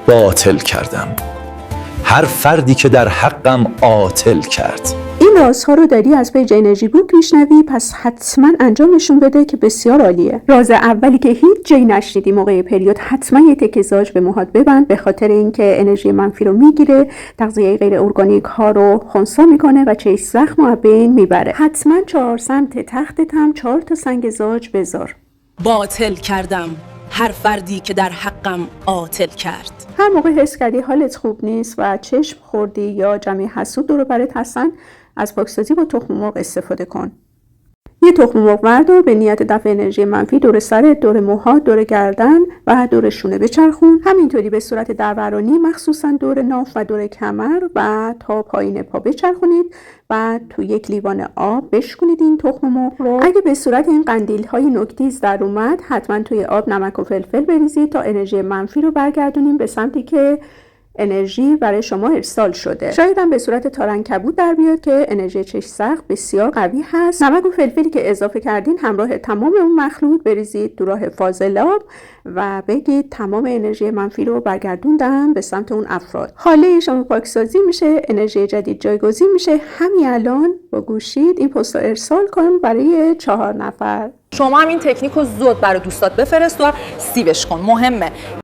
باطل کردم، هر فردی که در حقم عاطل کرد. این رازها رو داری از پیج انرژی بوک میشنوی، پس حتما انجامشون بده که بسیار عالیه. راز اولی که هیچ جایی نشنیدی موقع پریود، حتما یه تکه زاج به موهات ببند، به خاطر اینکه انرژی منفی رو میگیره، تغذیه غیر ارگانیک ها رو خنثی میکنه و چشم زخم رو از بین میبره. حتما 4 سمت تختت هم 4 تا سنگ زاج بذار. باطل کردم هر فردی که در حقم عاطل کرد. هر موقع حس کردی حالت خوب نیست و چشم خوردی یا جمعی حسود دور و برت هستن، از پاکسازی با تخم مرغ استفاده کن. یه تخم مرغ بردار، به نیت دفع انرژی منفی دور سرت، دور موها، دور گردن و دور شونه بچرخون. همینطوری به صورت دورانی، مخصوصا دور ناف و دور کمر و تا پایین پا بچرخونید و تو یک لیوان آب بشکنید این تخم مرغ رو. اگه به صورت این قندیل های نوک‌تیز در اومد، حتما توی آب نمک و فلفل بریزید تا انرژی منفی رو برگردونیم به سمتی که انرژی برای شما ارسال شده. شاید هم به صورت تارنکبوت در بیاد که انرژی چشم زخم بسیار قوی هست. نمک و فلفلی که اضافه کردین همراه تمام اون مخلوط بریزید تو راه فاضلاب و بگید تمام انرژی منفی رو برگردوندم به سمت اون افراد. حاله شما پاکسازی میشه، انرژی جدید جایگزین میشه. همین الان با گوشید این پست رو ارسال کن برای 4 نفر. شما هم این تکنیک رو زود برای دوستات بفرست و سیوش کن، مهمه.